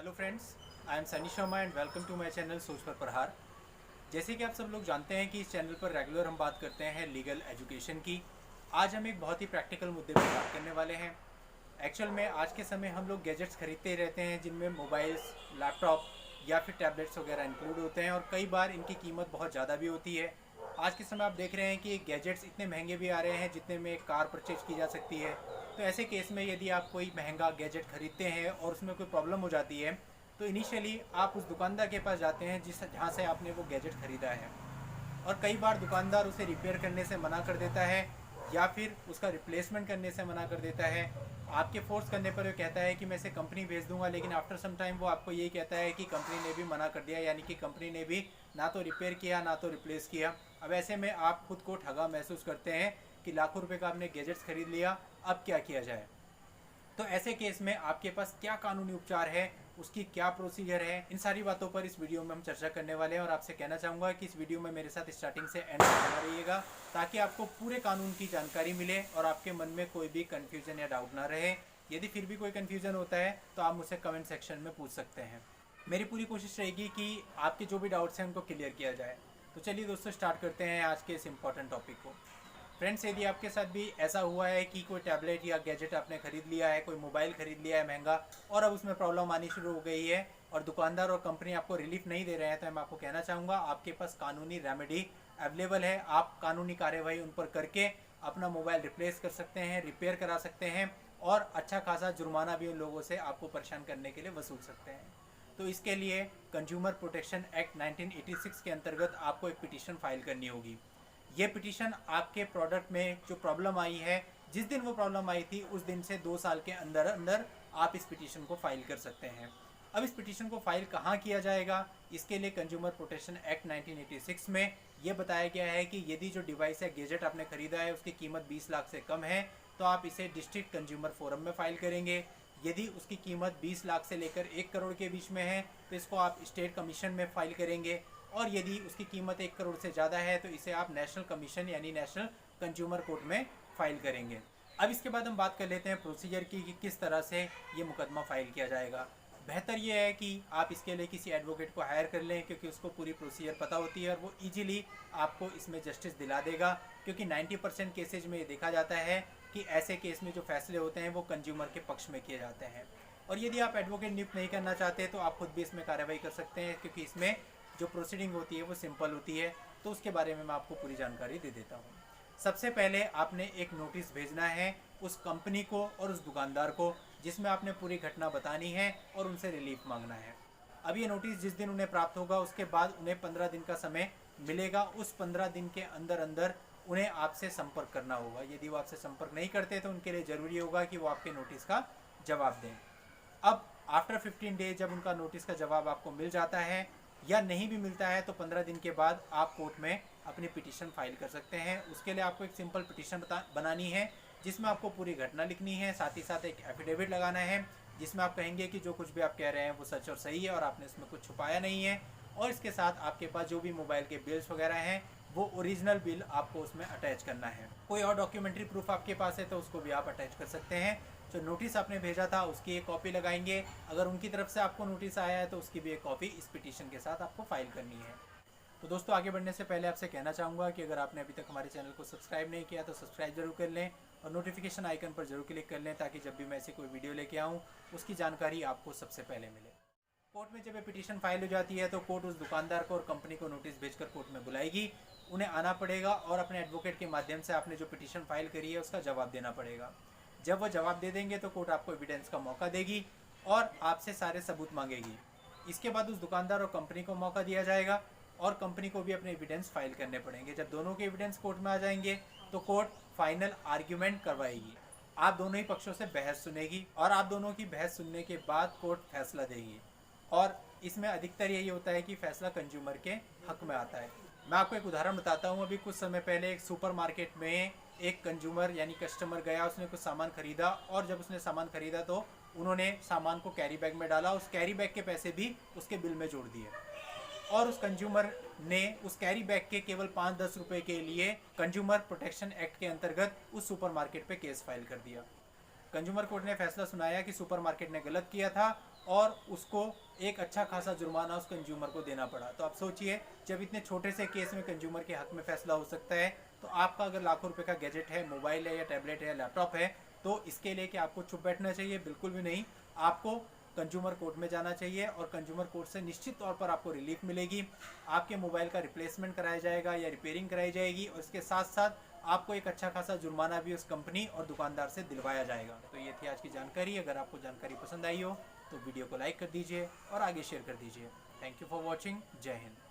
Hello friends, I am Sunny Sharma and welcome to my channel सोच पर प्रहार। जैसे कि आप सब लोग जानते हैं कि इस चैनल पर रेगुलर हम बात करते हैं लीगल एजुकेशन की। आज हम एक बहुत ही प्रैक्टिकल मुद्दे पर बात करने वाले हैं। एक्चुअल में आज के समय हम लोग गैजेट्स खरीदते ही रहते हैं जिनमें मोबाइल्स, लैपटॉप या फिर टैबलेट्स वगैरह इंक्लूड होते हैं और कई बार इनकी कीमत बहुत ज़्यादा भी होती है। आज के समय आप देख रहे हैं कि गैजेट्स इतने महंगे भी आ रहे हैं जितने में एक कार परचेज की जा सकती है। तो ऐसे केस में यदि आप कोई महंगा गैजेट खरीदते हैं और उसमें कोई प्रॉब्लम हो जाती है तो इनिशियली आप उस दुकानदार के पास जाते हैं जहाँ से आपने वो गैजेट ख़रीदा है। और कई बार दुकानदार उसे रिपेयर करने से मना कर देता है या फिर उसका रिप्लेसमेंट करने से मना कर देता है। आपके फोर्स करने पर वो कहता है कि मैं इसे कंपनी भेज दूंगा, लेकिन आफ्टर सम टाइम वो आपको यही कहता है कि कंपनी ने भी मना कर दिया, यानी कि कंपनी ने भी ना तो रिपेयर किया ना तो रिप्लेस किया। अब ऐसे में आप खुद को ठगा महसूस करते हैं कि लाखों रुपए का आपने गैजेट्स खरीद लिया, अब क्या किया जाए। तो ऐसे केस में आपके पास क्या कानूनी उपचार है, उसकी क्या प्रोसीजर है, इन सारी बातों पर इस वीडियो में हम चर्चा करने वाले हैं। और आपसे कहना चाहूँगा कि इस वीडियो में मेरे साथ स्टार्टिंग से एंड तक बना रहिएगा ताकि आपको पूरे कानून की जानकारी मिले और आपके मन में कोई भी कन्फ्यूजन या डाउट ना रहे। यदि फिर भी कोई कन्फ्यूजन होता है तो आप मुझसे कमेंट सेक्शन में पूछ सकते हैं। मेरी पूरी कोशिश रहेगी कि आपके जो भी डाउट्स हैं उनको क्लियर किया जाए। तो चलिए दोस्तों, स्टार्ट करते हैं आज के इस इम्पॉर्टेंट टॉपिक को। फ्रेंड्स, यदि आपके साथ भी ऐसा हुआ है कि कोई टैबलेट या गैजेट आपने खरीद लिया है, कोई मोबाइल खरीद लिया है महंगा और अब उसमें प्रॉब्लम आनी शुरू हो गई है और दुकानदार और कंपनी आपको रिलीफ नहीं दे रहे हैं, तो मैं आपको कहना चाहूँगा आपके पास कानूनी रेमेडी अवेलेबल है। आप कानूनी कार्यवाही उन पर करके अपना मोबाइल रिप्लेस कर सकते हैं, रिपेयर करा सकते हैं और अच्छा खासा जुर्माना भी उन लोगों से आपको परेशान करने के लिए वसूल सकते हैं। तो इसके लिए कंज्यूमर प्रोटेक्शन एक्ट 1986 के अंतर्गत आपको एक पिटीशन फाइल करनी होगी। ये पिटीशन आपके प्रोडक्ट में जो प्रॉब्लम आई है, जिस दिन वो प्रॉब्लम आई थी उस दिन से 2 साल के अंदर अंदर आप इस पिटीशन को फाइल कर सकते हैं। अब इस पिटीशन को फाइल कहाँ किया जाएगा, इसके लिए कंज्यूमर प्रोटेक्शन एक्ट 1986 में ये बताया गया है कि यदि जो डिवाइस या गैजेट आपने खरीदा है उसकी कीमत 20 लाख से कम है तो आप इसे डिस्ट्रिक्ट कंज्यूमर फोरम में फाइल करेंगे। यदि उसकी कीमत 20 लाख से लेकर 1 करोड़ के बीच में है तो इसको आप स्टेट कमीशन में फाइल करेंगे और यदि उसकी कीमत 1 करोड़ से ज़्यादा है तो इसे आप नेशनल कमीशन यानी नेशनल कंज्यूमर कोर्ट में फाइल करेंगे। अब इसके बाद हम बात कर लेते हैं प्रोसीजर की कि किस तरह से ये मुकदमा फाइल किया जाएगा। बेहतर ये है कि आप इसके लिए किसी एडवोकेट को हायर कर लें क्योंकि उसको पूरी प्रोसीजर पता होती है और वो इजीली आपको इसमें जस्टिस दिला देगा, क्योंकि 90% केसेज में ये देखा जाता है कि ऐसे केस में जो फैसले होते हैं वो कंज्यूमर के पक्ष में किए जाते हैं। और यदि आप एडवोकेट नियुक्त नहीं करना चाहते तो आप खुद भी इसमें कार्रवाई कर सकते हैं, क्योंकि इसमें जो प्रोसीडिंग होती है वो सिंपल होती है। तो उसके बारे में मैं आपको पूरी जानकारी दे देता हूँ। सबसे पहले आपने एक नोटिस भेजना है उस कंपनी को और उस दुकानदार को जिसमें आपने पूरी घटना बतानी है और उनसे रिलीफ मांगना है। अब ये नोटिस जिस दिन उन्हें प्राप्त होगा उसके बाद उन्हें 15 दिन का समय मिलेगा। उस 15 दिन के अंदर अंदर उन्हें आपसे संपर्क करना होगा। यदि वो आपसे संपर्क नहीं करते तो उनके लिए ज़रूरी होगा कि वो आपके नोटिस का जवाब दें। अब आफ्टर 15 डेज जब उनका नोटिस का जवाब आपको मिल जाता है या नहीं भी मिलता है तो 15 दिन के बाद आप कोर्ट में अपनी पिटीशन फाइल कर सकते हैं। उसके लिए आपको एक सिंपल पिटीशन बनानी है जिसमें आपको पूरी घटना लिखनी है, साथ ही साथ एक एफिडेविट लगाना है जिसमें आप कहेंगे कि जो कुछ भी आप कह रहे हैं वो सच और सही है और आपने इसमें कुछ छुपाया नहीं है। और इसके साथ आपके पास जो भी मोबाइल के बिल्स वगैरह हैं वो ओरिजिनल बिल आपको उसमें अटैच करना है। कोई और डॉक्यूमेंट्री प्रूफ आपके पास है तो उसको भी आप अटैच कर सकते हैं। जो नोटिस आपने भेजा था उसकी एक कॉपी लगाएंगे। अगर उनकी तरफ से आपको नोटिस आया है तो उसकी भी एक कॉपी इस पिटीशन के साथ आपको फाइल करनी है। तो दोस्तों, आगे बढ़ने से पहले आपसे कहना चाहूँगा कि अगर आपने अभी तक हमारे चैनल को सब्सक्राइब नहीं किया तो सब्सक्राइब जरूर कर लें और नोटिफिकेशन आइकन पर जरूर क्लिक कर लें ताकि जब भी मैं ऐसी कोई वीडियो लेके आऊँ उसकी जानकारी आपको सबसे पहले मिले। कोर्ट में जब ये पिटीशन फाइल हो जाती है तो कोर्ट उस दुकानदार को और कंपनी को नोटिस भेजकर कोर्ट में बुलाएगी। उन्हें आना पड़ेगा और अपने एडवोकेट के माध्यम से आपने जो पिटीशन फाइल करी है उसका जवाब देना पड़ेगा। जब वो जवाब दे देंगे तो कोर्ट आपको एविडेंस का मौका देगी और आपसे सारे सबूत मांगेगी। इसके बाद उस दुकानदार और कंपनी को मौका दिया जाएगा और कंपनी को भी अपने एविडेंस फाइल करने पड़ेंगे। जब दोनों के एविडेंस कोर्ट में आ जाएंगे तो कोर्ट फाइनल आर्ग्यूमेंट करवाएगी। आप दोनों ही पक्षों से बहस सुनेगी और आप दोनों की बहस सुनने के बाद कोर्ट फैसला देगी। और इसमें अधिकतर यही होता है कि फैसला कंज्यूमर के हक में आता है। मैं आपको एक उदाहरण बताता हूँ। अभी कुछ समय पहले एक सुपरमार्केट में एक कंज्यूमर यानी कस्टमर गया, उसने कुछ सामान खरीदा और जब उसने सामान खरीदा तो उन्होंने सामान को कैरी बैग में डाला। उस कैरी बैग के पैसे भी उसके बिल में जोड़ दिए और उस कंज्यूमर ने उस कैरी बैग के केवल 5-10 रुपए के लिए कंज्यूमर प्रोटेक्शन एक्ट के अंतर्गत उस सुपरमार्केट पे केस फाइल कर दिया। कंज्यूमर कोर्ट ने फैसला सुनाया कि सुपरमार्केट ने गलत किया था और उसको एक अच्छा खासा जुर्माना उस कंज्यूमर को देना पड़ा। तो आप सोचिए, जब इतने छोटे से केस में कंज्यूमर के हक में फैसला हो सकता है, तो आपका अगर लाखों रुपए का गैजेट है, मोबाइल है या टैबलेट है या लैपटॉप है, तो इसके लिए कि आपको चुप बैठना चाहिए? बिल्कुल भी नहीं। आपको कंज्यूमर कोर्ट में जाना चाहिए और कंज्यूमर कोर्ट से निश्चित तौर पर आपको रिलीफ मिलेगी। आपके मोबाइल का रिप्लेसमेंट कराया जाएगा या रिपेयरिंग कराई जाएगी, और इसके साथ साथ आपको एक अच्छा खासा जुर्माना भी उस कंपनी और दुकानदार से दिलवाया जाएगा। तो ये थी आज की जानकारी। अगर आपको जानकारी पसंद आई हो तो वीडियो को लाइक कर दीजिए और आगे शेयर कर दीजिए। Thank you for watching. जय हिंद।